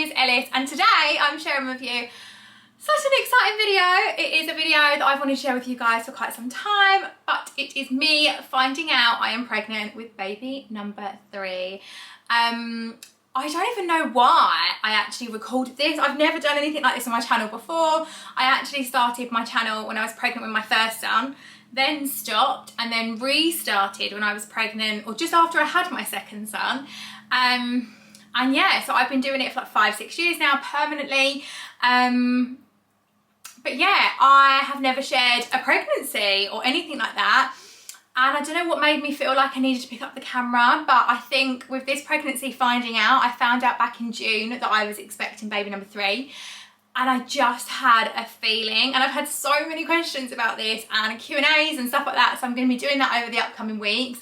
It's Ellis, and today I'm sharing with you such an exciting video. It is a video that I've wanted to share with you guys for quite some time, but it is me finding out I am pregnant with baby number 3. I don't even know why I actually recorded this. I've never done anything like this on my channel before. I actually started my channel when I was pregnant with my first son, then stopped and then restarted when I was pregnant or just after I had my second son. And yeah, so I've been doing it for like 5-6 years now permanently. But yeah, I have never shared a pregnancy or anything like that. And I don't know what made me feel like I needed to pick up the camera, but I think with this pregnancy finding out, I found out back in June that I was expecting baby number 3. And I just had a feeling, and I've had so many questions about this and Q&As and stuff like that, so I'm going to be doing that over the upcoming weeks.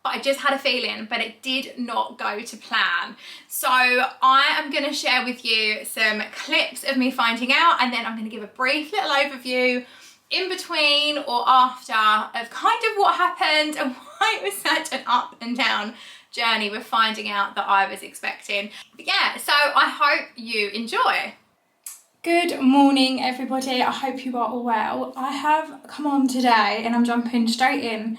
But I just had a feeling, but it did not go to plan. So I am going to share with you some clips of me finding out, and then I'm going to give a brief little overview in between or after of kind of what happened and why it was such an up and down journey with finding out that I was expecting. But yeah, so I hope you enjoy. Good morning, everybody. I hope you are all well. I have come on today and I'm jumping straight in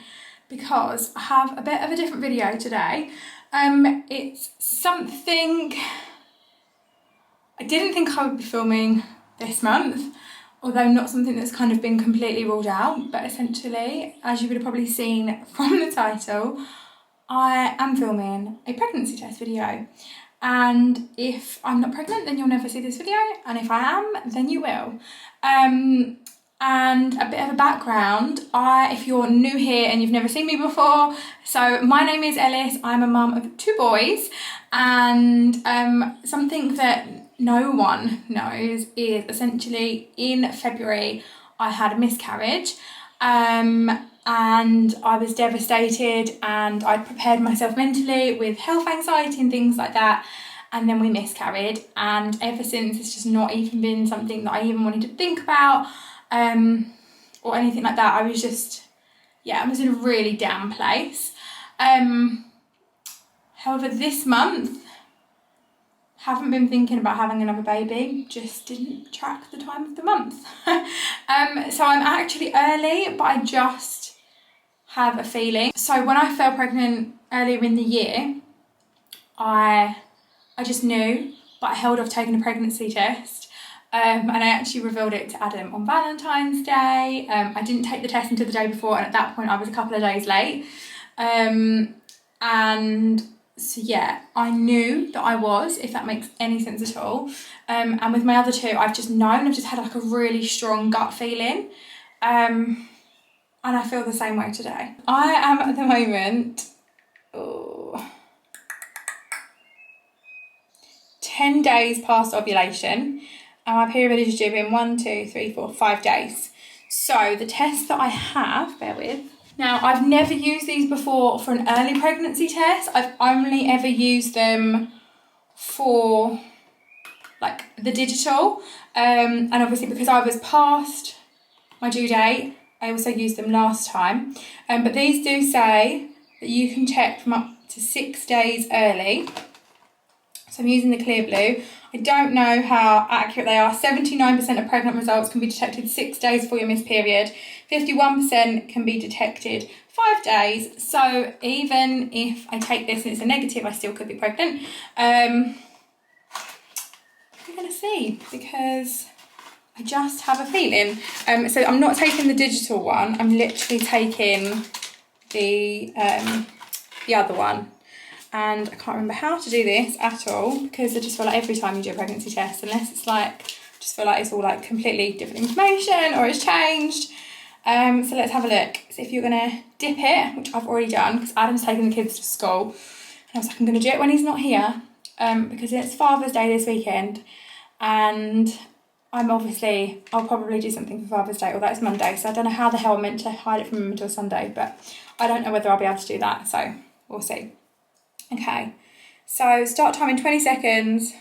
because I have a bit of a different video today. It's something I didn't think I would be filming this month, although not something that's kind of been completely ruled out, but essentially, as you would have probably seen from the title, I am filming a pregnancy test video. And if I'm not pregnant, then you'll never see this video, and if I am, then you will. And a bit of a background, if you're new here and you've never seen me before, so my name is Ellis, I'm a mum of 2 boys, and something that no one knows is essentially in February I had a miscarriage, and I was devastated, and I'd prepared myself mentally with health anxiety and things like that, and then we miscarried, and ever since it's just not even been something that I even wanted to think about or anything like that. I was just, yeah, I was in a really down place. However, this month, haven't been thinking about having another baby, just didn't track the time of the month. So I'm actually early, but I just have a feeling. So when I fell pregnant earlier in the year, I just knew, but I held off taking a pregnancy test. And I actually revealed it to Adam on Valentine's Day. I didn't take the test until the day before, and at that point I was a couple of days late. And so yeah, I knew that I was, if that makes any sense at all. And with my other 2, I've just known, I've just had like a really strong gut feeling. And I feel the same way today. I am at the moment, 10 days past ovulation. And my period is due in 1, 2, 3, 4, 5 days. So the test that I have, bear with. Now, I've never used these before for an early pregnancy test. I've only ever used them for like the digital. And obviously because I was past my due date, I also used them last time. But these do say that you can check from up to 6 days early. So I'm using the clear blue. I don't know how accurate they are. 79% of pregnant results can be detected 6 days before your missed period. 51% can be detected 5 days. So even if I take this and it's a negative, I still could be pregnant. We're going to see, because I just have a feeling. So I'm not taking the digital one. I'm literally taking the other one. And I can't remember how to do this at all, because I just feel like every time you do a pregnancy test, unless it's like, I just feel like it's all like completely different information or it's changed. So let's have a look. So if you're going to dip it, which I've already done, because Adam's taking the kids to school, and I was like, I'm going to do it when he's not here, because it's Father's Day this weekend, and I'll probably do something for Father's Day, although it's Monday, so I don't know how the hell I'm meant to hide it from him until Sunday, but I don't know whether I'll be able to do that, so we'll see. Okay, so start time in 20 seconds.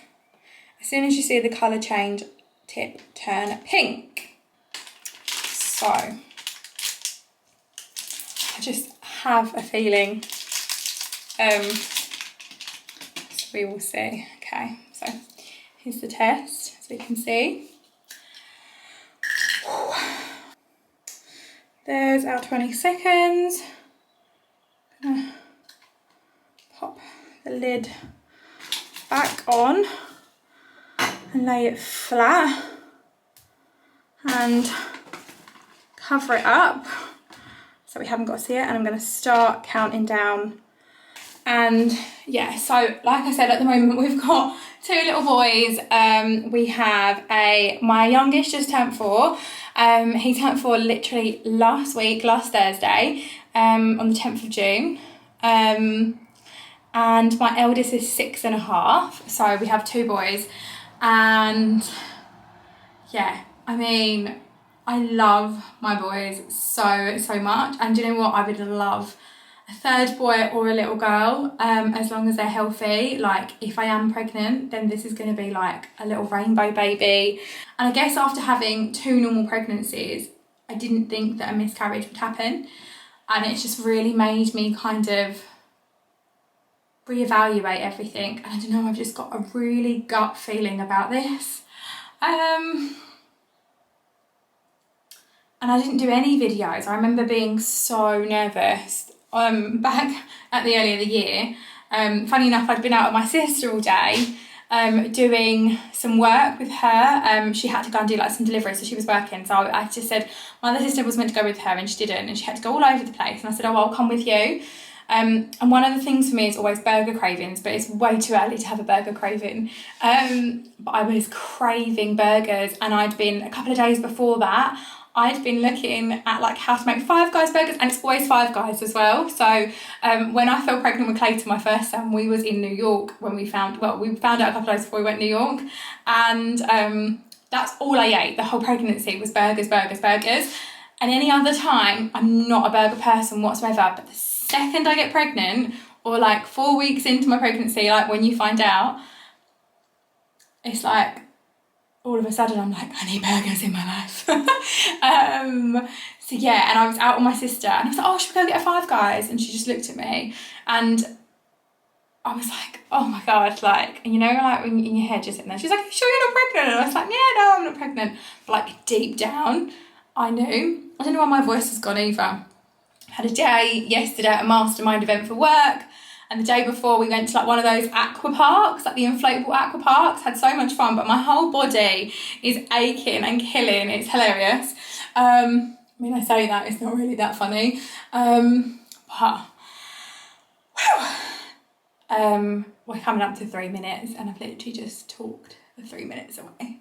As soon as you see the colour change, tip turn pink. So I just have a feeling. So we will see. Okay, so Here's the test, as we can see. There's our 20 seconds. Gonna pop the lid back on and lay it flat and cover it up so we haven't got to see it, and I'm going to start counting down. And yeah, so like I said, at the moment we've got 2 little boys. We have my youngest just turned 4. He turned 4 literally last Thursday, on the 10th of June. And my eldest is 6.5, so we have 2 boys. And yeah, I mean, I love my boys so much, and do you know what, I would love a 3rd boy or a little girl, as long as they're healthy. Like, if I am pregnant, then this is going to be like a little rainbow baby. And I guess after having 2 normal pregnancies, I didn't think that a miscarriage would happen, and it's just really made me kind of reevaluate everything. And I don't know, I've just got a really gut feeling about this. And I didn't do any videos. I remember being so nervous back at the early of the year. Funny enough, I'd been out with my sister all day doing some work with her. She had to go and do like some deliveries, so she was working. So I just said, my other sister was meant to go with her and she didn't, and she had to go all over the place. And I said, oh, I'll come with you. And one of the things for me is always burger cravings, but it's way too early to have a burger craving. But I was craving burgers, and I'd been, a couple of days before that, I'd been looking at like how to make Five Guys burgers, and it's always Five Guys as well. So when I fell pregnant with Klayton, my first son, we was in New York when we found out a couple of days before we went to New York. And that's all I ate the whole pregnancy was burgers. And any other time, I'm not a burger person whatsoever. But the second I get pregnant, or like 4 weeks into my pregnancy, like when you find out, it's like, all of a sudden I'm like, I need burgers in my life. So yeah, and I was out with my sister, and I was like, oh, should we go get a Five Guys? And she just looked at me, and I was like, oh my God, like, you know, like when in your head you're sitting there, she's like, are you sure you're not pregnant? And I was like, yeah, no, I'm not pregnant. But like deep down, I knew. I don't know why my voice has gone either. I had a day yesterday at a mastermind event for work, and the day before we went to like one of those aqua parks, like the inflatable aqua parks, had so much fun, but my whole body is aching and killing. It's hilarious. I mean, I say that, it's not really that funny. But, we're coming up to 3 minutes, and I've literally just talked for 3 minutes away.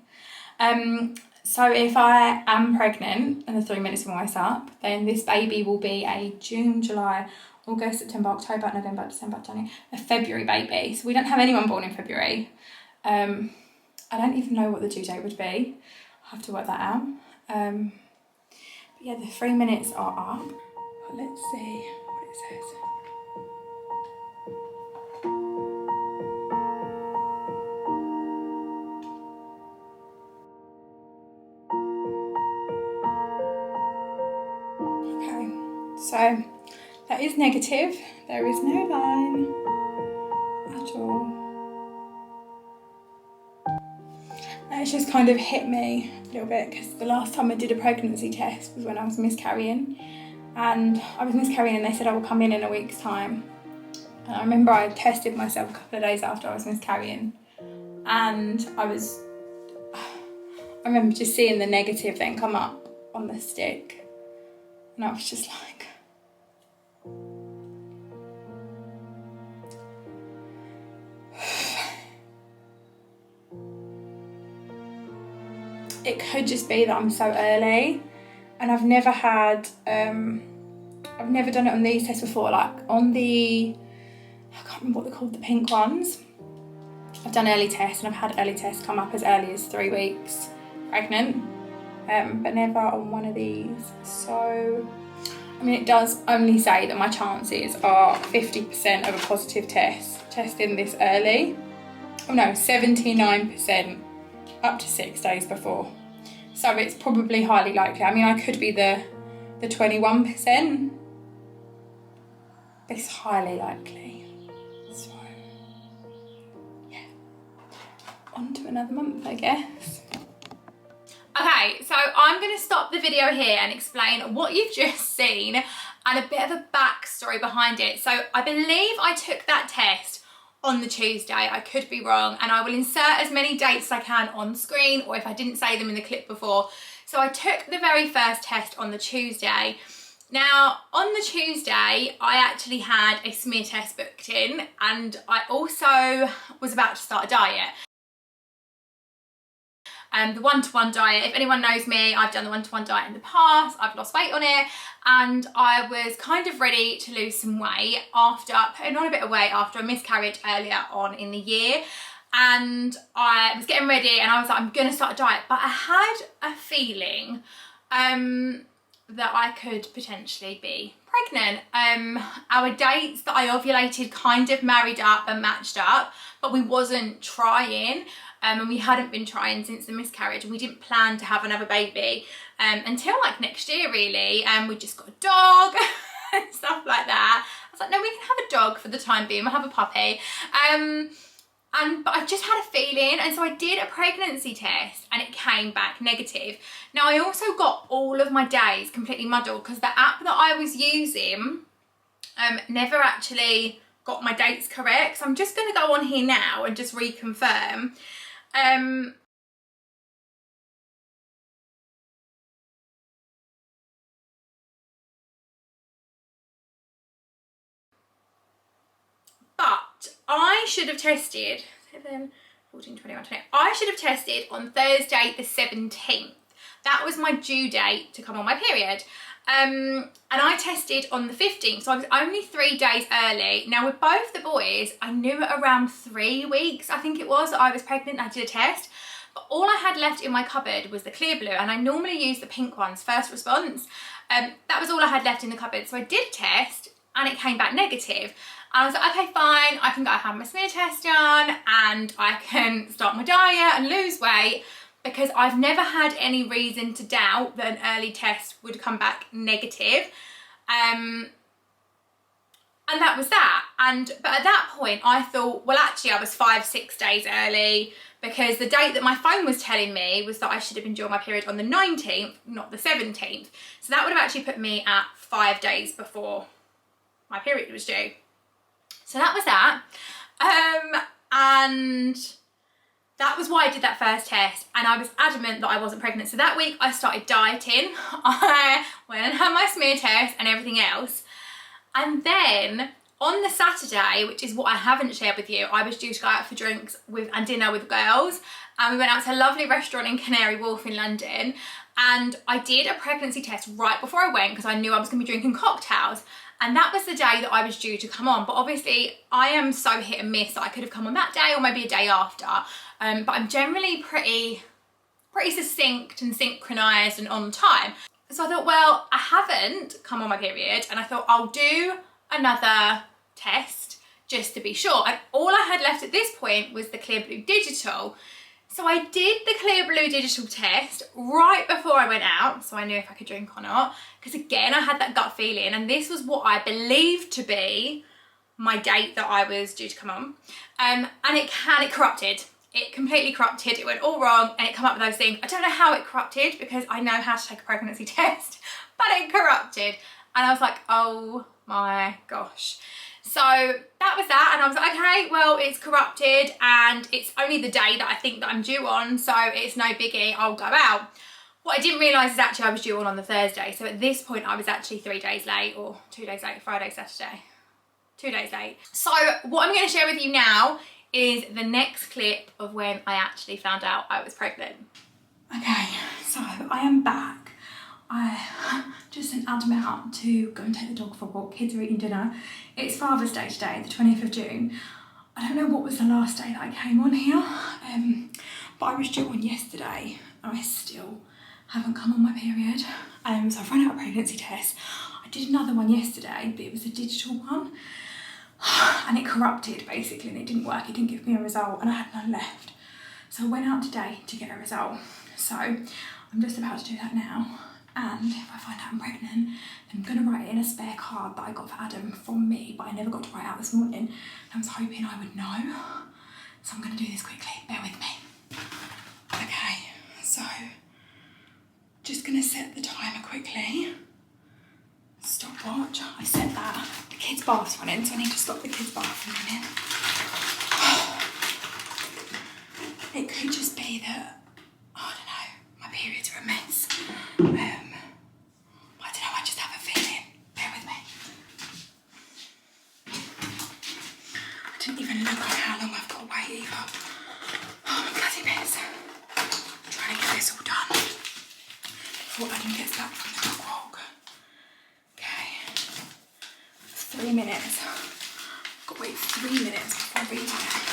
So if I am pregnant and the 3 minutes are almost up, then this baby will be a June, July, August, September, October, November, December, January, a February baby. So we don't have anyone born in February. I don't even know what the due date would be. I'll have to work that out. But yeah, the 3 minutes are up. But let's see what it says. Okay, so that is negative. There is no line at all. It's just kind of hit me a little bit, because the last time I did a pregnancy test was when I was miscarrying, and I was miscarrying and they said I will come in a week's time. And I remember I tested myself a couple of days after I was miscarrying, and I remember just seeing the negative then come up on the stick, and I was just like, it could just be that I'm so early, and I've never done it on these tests before, like on the, I can't remember what they're called, the pink ones. I've done early tests, and I've had early tests come up as early as 3 weeks pregnant, but never on one of these. So, I mean, it does only say that my chances are 50% of a positive testing this early. Oh no, 79% up to 6 days before. So it's probably highly likely. I mean, I could be the 21%, but it's highly likely. So, yeah. on to another month, I guess. Okay, so I'm going to stop the video here and explain what you've just seen and a bit of a backstory behind it. So I believe I took that test on the Tuesday. I could be wrong, and I will insert as many dates as I can on screen, or if I didn't say them in the clip before. So I took the very first test on the Tuesday. Now, on the Tuesday, I actually had a smear test booked in, and I also was about to start a diet. The one-to-one diet, if anyone knows me, I've done the one-to-one diet in the past, I've lost weight on it, and I was kind of ready to lose some weight after putting on a bit of weight after a miscarriage earlier on in the year. And I was getting ready and I was like, I'm gonna start a diet, but I had a feeling that I could potentially be pregnant. Our dates that I ovulated kind of married up and matched up, but we wasn't trying. And we hadn't been trying since the miscarriage, and we didn't plan to have another baby until like next year really. We just got a dog and stuff like that. I was like, no, we can have a dog for the time being, we'll have a puppy. But I just had a feeling, and so I did a pregnancy test and it came back negative. Now I also got all of my days completely muddled because the app that I was using never actually got my dates correct. So I'm just going to go on here now and just reconfirm. But I should have tested 7, 14, 21, 20. I should have tested on Thursday the 17th. That was my due date to come on my period. And I tested on the 15th, so I was only 3 days early. Now with both the boys, I knew at around 3 weeks, I think it was, that I was pregnant and I did a test. But all I had left in my cupboard was the clear blue, and I normally use the pink ones, first response. That was all I had left in the cupboard. So I did a test and it came back negative. And I was like, okay, fine, I can go have my smear test done and I can start my diet and lose weight, because I've never had any reason to doubt that an early test would come back negative. And that was that. But at that point I thought, well, actually I was 5-6 days early, because the date that my phone was telling me was that I should have been due on my period on the 19th, not the 17th. So that would have actually put me at 5 days before my period was due. So that was that. And that was why I did that first test, and I was adamant that I wasn't pregnant. So that week I started dieting. I went and had my smear test and everything else. And then on the Saturday, which is what I haven't shared with you, I was due to go out for drinks and dinner with girls. And we went out to a lovely restaurant in Canary Wharf in London. And I did a pregnancy test right before I went because I knew I was going to be drinking cocktails. And that was the day that I was due to come on. But obviously I am so hit and miss that I could have come on that day or maybe a day after. But I'm generally pretty succinct and synchronised and on time. So I thought, well, I haven't come on my period, and I thought I'll do another test just to be sure. And all I had left at this point was the Clear Blue Digital. So I did the Clear Blue Digital test right before I went out, so I knew if I could drink or not, because again, I had that gut feeling, and this was what I believed to be my date that I was due to come on. And it corrupted. It completely corrupted. It went all wrong, and it came up with those things. I don't know how it corrupted, because I know how to take a pregnancy test, but it corrupted. And I was like, oh my gosh. So that was that, and I was like, okay, well, it's corrupted and it's only the day that I think that I'm due on, so it's no biggie, I'll go out. What I didn't realise is actually I was due on the Thursday, so at this point I was actually 3 days late, or 2 days late, Friday, Saturday, 2 days late. So what I'm going to share with you now is the next clip of when I actually found out I was pregnant. Okay, so I am back. I just sent Adam out to go and take the dog for a walk. Kids are eating dinner. It's Father's Day today, the 20th of June. I don't know what was the last day that I came on here, but I was due on yesterday. I still haven't come on my period. So I've run out of pregnancy tests. I did another one yesterday, but it was a digital one. And it corrupted basically, and it didn't work. It didn't give me a result, and I had none left. So I went out today to get a result. So I'm just about to do that now. And if I find out I'm pregnant, I'm going to write it in a spare card that I got for Adam from me, but I never got to write out this morning. I was hoping I would know. So I'm going to do this quickly, bear with me. Just gonna set the timer quickly. Stopwatch. I set that. The kids' bath's running, so I need to stop the kids' bath from running. It could just be that, I don't know, my periods are a mess. I don't know, I just have a feeling. Bear with me. I didn't even look on how long I've got to wait either. Oh, bloody mess. I'm trying to get this all done before Adam gets back from the dog walk. Okay. 3 minutes. I've got to wait 3 minutes before I read it.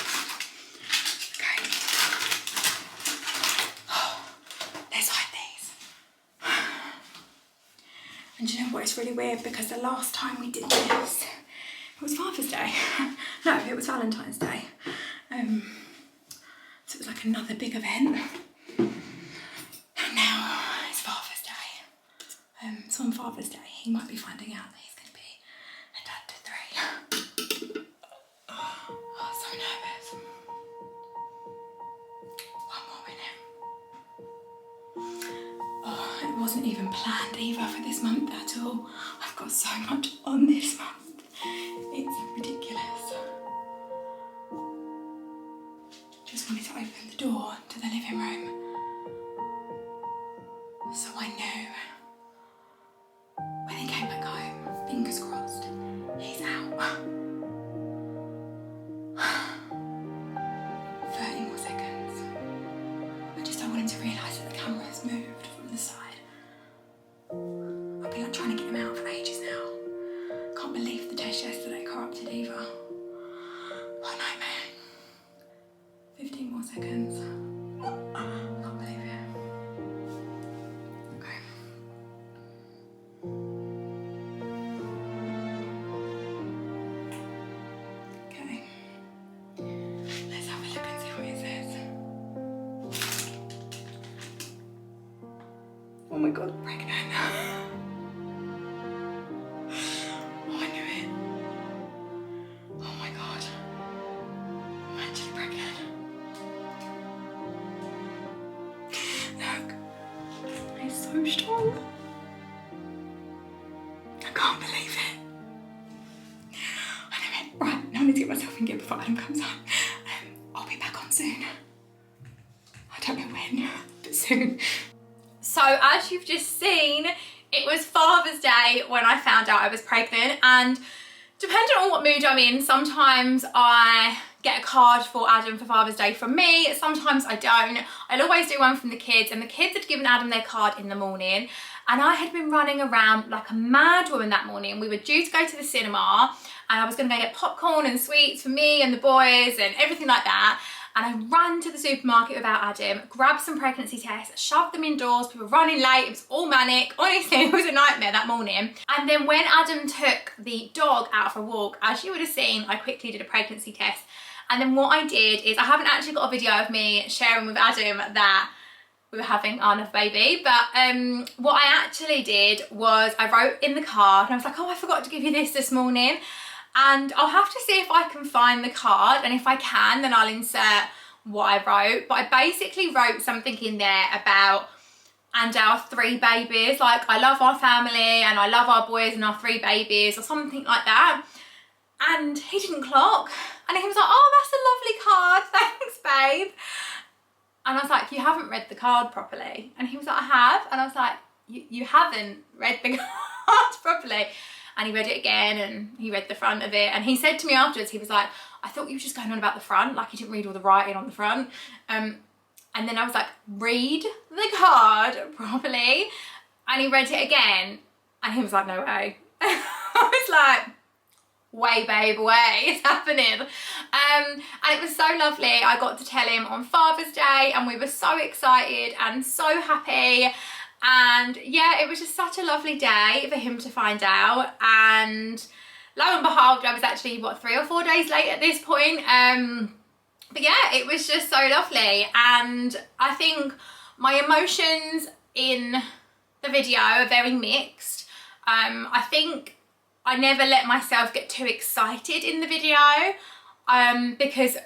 And do you know what, it's really weird because the last time we did this, it was Father's Day. No, it was Valentine's Day. So it was like another big event. And now it's Father's Day. So on Father's Day, he might be finding out that he's going to be a dad to 3. Oh, so nervous. 1 more minute. Oh, it wasn't even planned either for this month at all. I've got so much on this month. It's ridiculous. Just wanted to open the door to the living room. So I knew when he came back home, fingers crossed, he's out. 30 more seconds. I just don't want him to realise that the camera's moved from the side. I've been like trying to get him out for ages now. Can't believe the test yesterday corrupted either. What a nightmare. 15 more seconds. Can't believe it. Okay. Okay. Let's have a look and see what it says. Oh my god, pregnant. Oh, I knew it. Oh my god. I'm actually pregnant. Look. It's so strong. I can't believe it. I knew it. Right, now I need to get myself in gear before Adam comes home. I'll be back on soon. I don't know when, but soon. So as you've just seen, it was Father's Day when I found out I was pregnant, and depending on what mood I'm in, sometimes I get a card for Adam for Father's Day from me, sometimes I don't. I'll always do one from the kids, and the kids had given Adam their card in the morning, and I had been running around like a mad woman that morning. We were due to go to the cinema, and I was going to go get popcorn and sweets for me and the boys and everything like that. And I ran to the supermarket without Adam, grabbed some pregnancy tests, shoved them indoors, people were running late, it was all manic. Honestly, it was a nightmare that morning. And then when Adam took the dog out for a walk, as you would have seen, I quickly did a pregnancy test. And then what I did is, I haven't actually got a video of me sharing with Adam that we were having our another baby, but what I actually did was I wrote in the card, and I was like, oh, I forgot to give you this morning. And I'll have to see if I can find the card, and if I can, then I'll insert what I wrote. But I basically wrote something in there about, and our 3 babies, like I love our family and I love our boys and our 3 babies, or something like that. And he didn't clock, and he was like, oh, that's a lovely card, thanks babe. And I was like, you haven't read the card properly. And he was like, I have. And I was like, you haven't read the card properly. And he read it again, and he read the front of it. And he said to me afterwards, he was like, I thought you were just going on about the front, like he didn't read all the writing on the front. And then I was like, read the card properly. And he read it again, and he was like, no way. I was like, way babe, way, it's happening. And it was so lovely. I got to tell him on Father's Day, and we were so excited and so happy. And yeah, it was just such a lovely day for him to find out. And lo and behold, I was actually, what, 3 or 4 days late at this point. But yeah, it was just so lovely. And I think my emotions in the video are very mixed. I think I never let myself get too excited in the video, because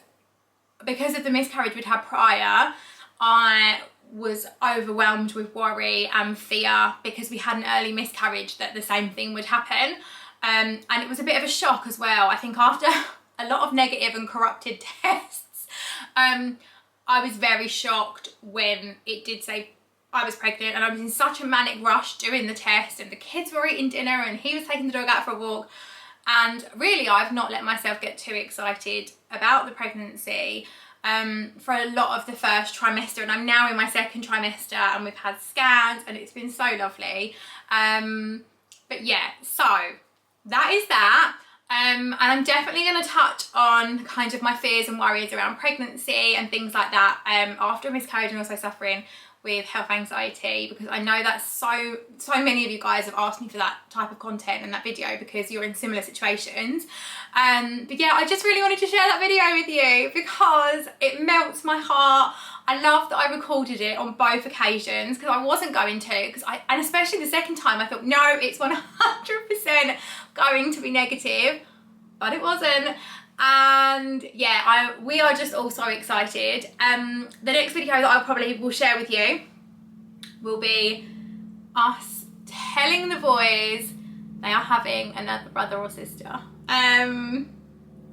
of the miscarriage we'd had prior. I was overwhelmed with worry and fear because we had an early miscarriage that the same thing would happen. And it was a bit of a shock as well. I think after a lot of negative and corrupted tests, I was very shocked when it did say I was pregnant, and I was in such a manic rush doing the test, and the kids were eating dinner and he was taking the dog out for a walk. And really, I've not let myself get too excited about the pregnancy for a lot of the first trimester, and I'm now in my second trimester and we've had scans and it's been so lovely. But yeah, so that is that. And I'm definitely going to touch on kind of my fears and worries around pregnancy and things like that after a miscarriage, and also suffering with health anxiety, because I know that so many of you guys have asked me for that type of content and that video because you're in similar situations. But yeah, I just really wanted to share that video with you because it melts my heart. I love that I recorded it on both occasions because I wasn't going to, and especially the second time I thought, no, it's 100% going to be negative, but it wasn't. And yeah, we are just all so excited. The next video that I probably will share with you will be us telling the boys they are having another brother or sister. And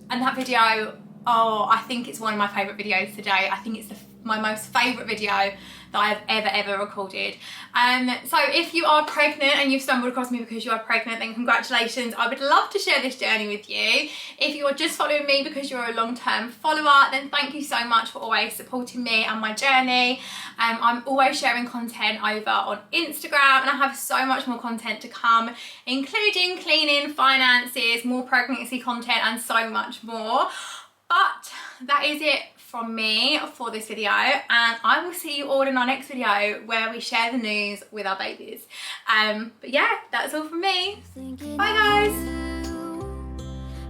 that video, oh, I think it's one of my favourite videos today. I think it's my most favourite video that I have ever recorded. So if you are pregnant and you've stumbled across me because you are pregnant, then congratulations. I would love to share this journey with you. If you are just following me because you're a long-term follower, then thank you so much for always supporting me and my journey. I'm always sharing content over on Instagram, and I have so much more content to come, including cleaning, finances, more pregnancy content, and so much more. But that is it from me for this video, and I will see you all in our next video where we share the news with our babies. But yeah, that's all from me. Bye guys.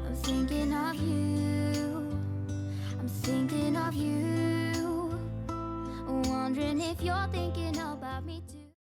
I'm thinking of you. I'm thinking of you. Wondering if you're thinking about me too.